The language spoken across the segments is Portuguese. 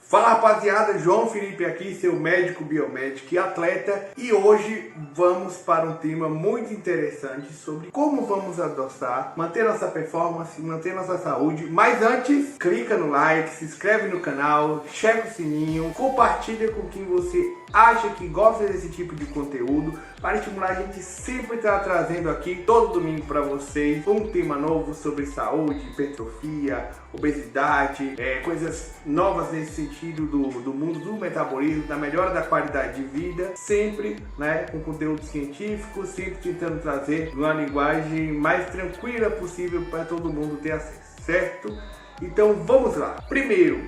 Fala rapaziada, João Felipe aqui, seu médico biomédico e atleta, e hoje vamos para um tema muito interessante sobre como vamos adoçar, manter nossa performance, manter nossa saúde. Mas antes, clica no like, se inscreve no canal, checa o sininho, compartilha com quem você acha que gosta desse tipo de conteúdo para estimular. A gente sempre está trazendo aqui todo domingo para vocês um tema novo sobre saúde, hipertrofia, obesidade, coisas novas nesse sentido do mundo do metabolismo, da melhora da qualidade de vida, sempre com conteúdo científico, sempre tentando trazer uma linguagem mais tranquila possível para todo mundo ter acesso, certo? Então vamos lá. Primeiro,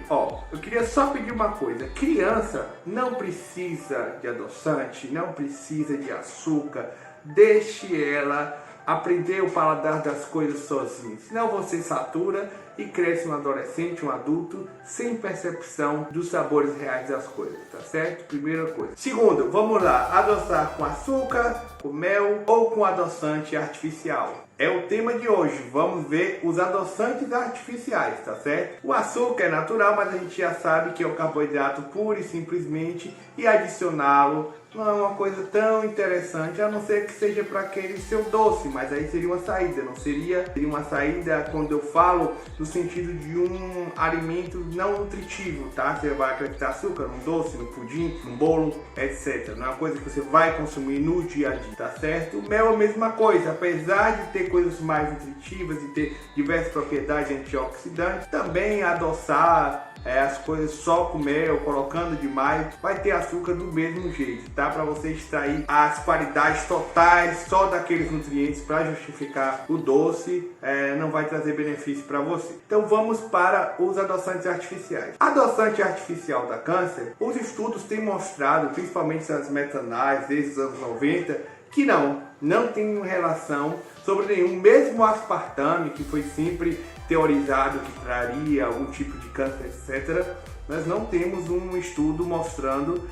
eu queria só pedir uma coisa. Criança não precisa de adoçante, não precisa de açúcar. Deixe ela aprender o paladar das coisas sozinha. Senão você satura e cresce um adolescente, um adulto, sem percepção dos sabores reais das coisas, tá certo? Primeira coisa. Segundo, vamos lá. Adoçar com açúcar, com mel ou com adoçante artificial. É o tema de hoje. Vamos ver os adoçantes artificiais, tá certo? O açúcar é natural, mas a gente já sabe que é o carboidrato puro e simplesmente, e adicioná-lo não é uma coisa tão interessante, a não ser que seja para aquele seu doce, mas aí seria uma saída, não seria uma saída quando eu falo no sentido de um alimento não nutritivo, tá? Você vai acrescentar açúcar num doce, no pudim, num bolo, etc. Não é uma coisa que você vai consumir no dia a dia, tá certo? O mel é a mesma coisa, apesar de ter coisas mais nutritivas e ter diversas propriedades antioxidantes, também adoçar as coisas só com mel, colocando demais, vai ter açúcar do mesmo jeito, tá? Para você extrair as qualidades totais só daqueles nutrientes para justificar o doce, não vai trazer benefício para você. Então vamos para os adoçantes artificiais. Adoçante artificial da câncer, os estudos têm mostrado, principalmente nas meta-análises desde os anos 90, que não tem relação sobre nenhum, mesmo o aspartame, que foi sempre teorizado que traria algum tipo de câncer, etc. Nós não temos um estudo mostrando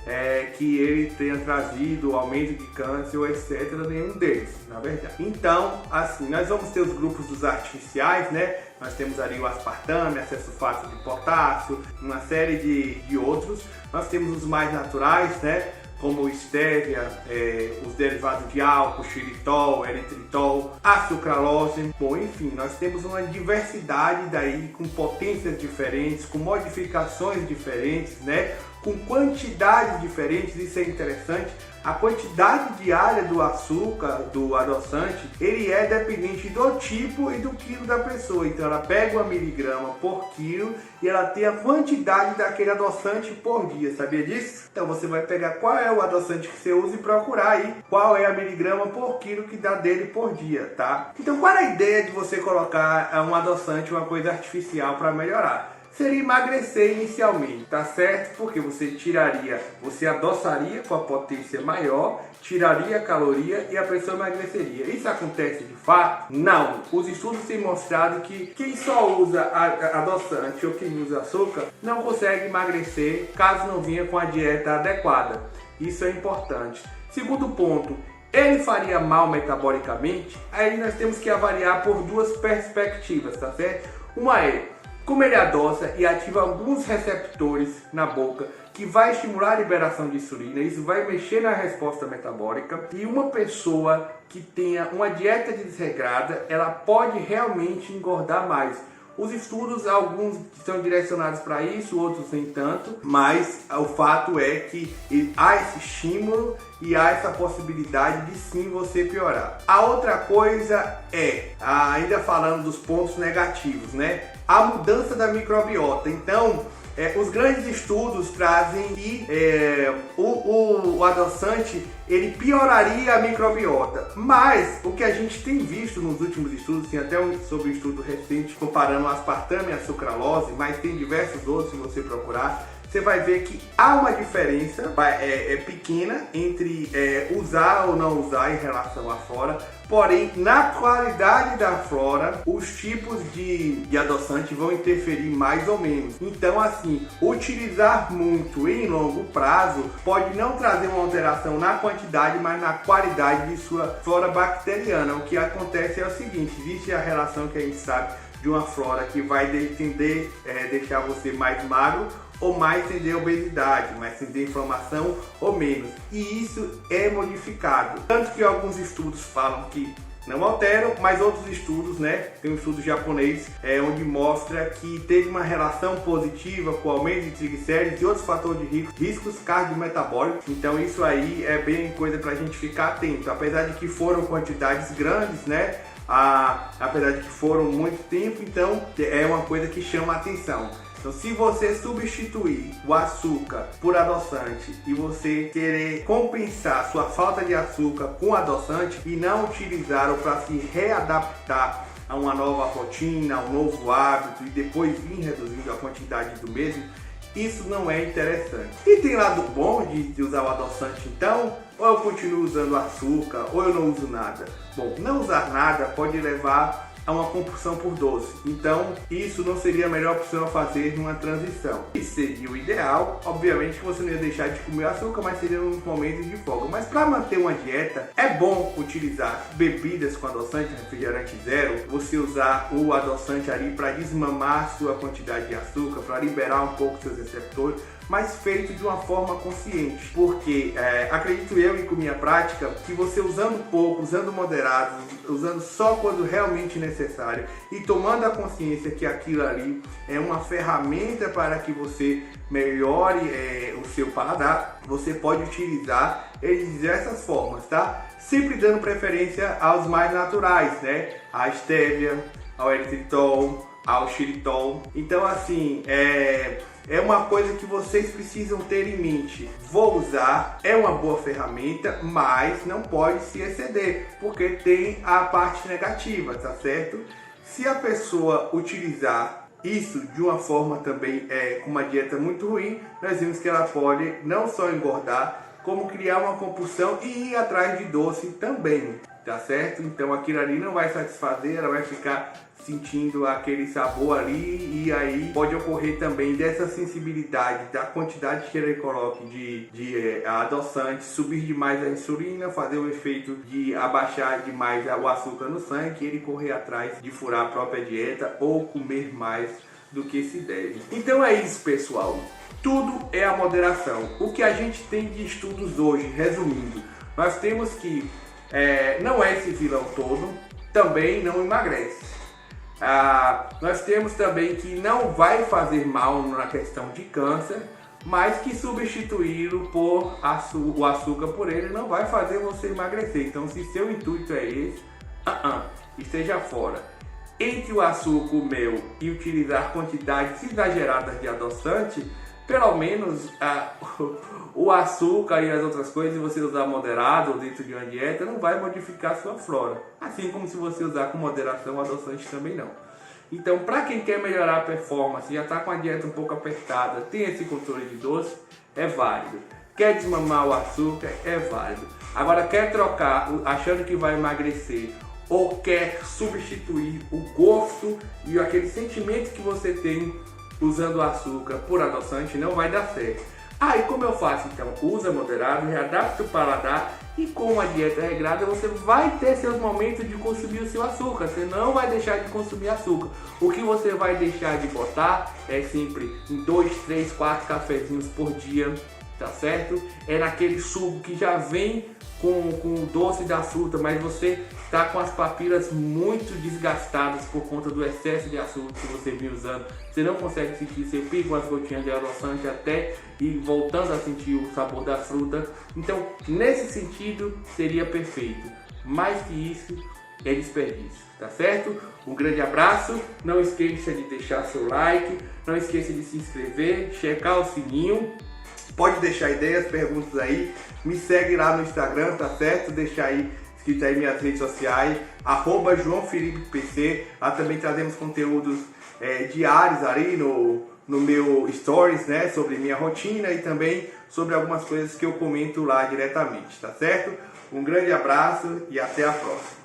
que ele tenha trazido aumento de câncer, ou etc. Nenhum deles, na verdade. Então, assim, nós vamos ter os grupos dos artificiais, Nós temos ali o aspartame, acesulfato de potássio, uma série de outros. Nós temos os mais naturais, como o stevia, os derivados de álcool, xilitol, eritritol, a sucralose. Bom, enfim, nós temos uma diversidade daí, com potências diferentes, com modificações diferentes, com quantidades diferentes. Isso é interessante. A quantidade diária do açúcar, do adoçante, ele é dependente do tipo e do quilo da pessoa. Então ela pega 1 miligrama por quilo e ela tem a quantidade daquele adoçante por dia. Sabia disso? Então você vai pegar qual é o adoçante que você usa e procurar aí qual é a miligrama por quilo que dá dele por dia, tá? Então qual é a ideia de você colocar um adoçante, uma coisa artificial para melhorar? Seria emagrecer inicialmente, tá certo? Porque você adoçaria com a potência maior, tiraria a caloria e a pessoa emagreceria. Isso acontece de fato? Não. Os estudos têm mostrado que quem só usa adoçante ou quem usa açúcar não consegue emagrecer caso não venha com a dieta adequada. Isso é importante. Segundo ponto, ele faria mal metabolicamente? Aí nós temos que avaliar por duas perspectivas, tá certo? Uma é como ele adoça e ativa alguns receptores na boca, que vai estimular a liberação de insulina. Isso vai mexer na resposta metabólica. E uma pessoa que tenha uma dieta desregrada, ela pode realmente engordar mais. Os estudos, alguns estão direcionados para isso, outros nem tanto, mas o fato é que há esse estímulo e há essa possibilidade de sim você piorar. A outra coisa ainda falando dos pontos negativos, a mudança da microbiota. Então, os grandes estudos trazem que o adoçante ele pioraria a microbiota, mas o que a gente tem visto nos últimos estudos, tem até sobre um estudo recente comparando o aspartame e a sucralose, mas tem diversos outros se você procurar, você vai ver que há uma diferença pequena entre usar ou não usar em relação à flora, porém na qualidade da flora os tipos de adoçante vão interferir mais ou menos. Então assim, utilizar muito em longo prazo pode não trazer uma alteração na quantidade, mas na qualidade de sua flora bacteriana. O que acontece é o seguinte, existe a relação que a gente sabe de uma flora que vai tender a deixar você mais magro ou mais tender a obesidade, mais tender a inflamação ou menos. E isso é modificado. Tanto que alguns estudos falam que não alteram, mas outros estudos, né? Tem um estudo japonês onde mostra que teve uma relação positiva com o aumento de triglicéridos e outros fatores de riscos cardiometabólicos. Então isso aí é bem coisa para a gente ficar atento. Apesar de que foram quantidades grandes, né? Apesar de que foram muito tempo, então é uma coisa que chama a atenção. Então, se você substituir o açúcar por adoçante e você querer compensar sua falta de açúcar com adoçante e não utilizar para se readaptar a uma nova rotina, a um novo hábito e depois vir reduzindo a quantidade do mesmo, isso não é interessante. E tem lado bom de usar o adoçante então? Ou eu continuo usando açúcar, ou eu não uso nada? Bom, não usar nada pode levar a uma compulsão por doce. Então, isso não seria a melhor opção a fazer numa transição. Isso seria o ideal. Obviamente que você não ia deixar de comer açúcar, mas seria nos momentos de folga. Mas para manter uma dieta, é bom utilizar bebidas com adoçante, refrigerante zero. Você usar o adoçante ali para desmamar sua quantidade de açúcar, para liberar um pouco seus receptores, mas feito de uma forma consciente, porque acredito eu e com minha prática que você usando pouco, usando moderado, usando só quando realmente necessário e tomando a consciência que aquilo ali é uma ferramenta para que você melhore o seu paladar, você pode utilizar ele de diversas formas, tá? Sempre dando preferência aos mais naturais, né? A stevia, ao eritritol, ao xilitol. Então assim, é uma coisa que vocês precisam ter em mente. Vou usar, é uma boa ferramenta, mas não pode se exceder, porque tem a parte negativa, tá certo? Se a pessoa utilizar isso de uma forma também com uma dieta muito ruim, nós vimos que ela pode não só engordar, como criar uma compulsão e ir atrás de doce também, tá certo? Então aquilo ali não vai satisfazer, ela vai ficar sentindo aquele sabor ali e aí pode ocorrer também dessa sensibilidade da quantidade que ele coloque de adoçante, subir demais a insulina, fazer o efeito de abaixar demais o açúcar no sangue e ele correr atrás de furar a própria dieta ou comer mais do que se deve. Então é isso, pessoal. Tudo é a moderação. O que a gente tem de estudos hoje, resumindo, nós temos que não é esse vilão todo, também não emagrece. Nós temos também que não vai fazer mal na questão de câncer, mas que substituí-lo por o açúcar por ele não vai fazer você emagrecer. Então, se seu intuito é esse, esteja fora. Entre o açúcar, o mel e utilizar quantidades exageradas de adoçante, pelo menos o açúcar e as outras coisas, se você usar moderado ou dentro de uma dieta, não vai modificar a sua flora. Assim como se você usar com moderação, o adoçante também não. Então, para quem quer melhorar a performance, já está com a dieta um pouco apertada, tem esse controle de doce, é válido. Quer desmamar o açúcar, é válido. Agora, quer trocar achando que vai emagrecer ou quer substituir o gosto e aquele sentimento que você tem usando o açúcar por adoçante, não vai dar certo. E como eu faço então? Usa moderado, readapta o paladar e com uma dieta regrada você vai ter seus momentos de consumir o seu açúcar. Você não vai deixar de consumir açúcar. O que você vai deixar de botar é sempre em 2, 3, 4 cafezinhos por dia, tá certo? É naquele suco que já vem com o doce da fruta, mas você está com as papilas muito desgastadas por conta do excesso de açúcar que você vem usando. Você não consegue sentir, você pica umas gotinhas de adoçante até ir voltando a sentir o sabor da fruta. Então, nesse sentido, seria perfeito. Mais que isso, é desperdício, tá certo? Um grande abraço, não esqueça de deixar seu like, não esqueça de se inscrever, checar o sininho. Pode deixar ideias, perguntas aí, me segue lá no Instagram, tá certo? Deixa aí escrito aí minhas redes sociais, @JoãoFelipePC. Lá também trazemos conteúdos diários ali no meu stories, né? Sobre minha rotina e também sobre algumas coisas que eu comento lá diretamente, tá certo? Um grande abraço e até a próxima.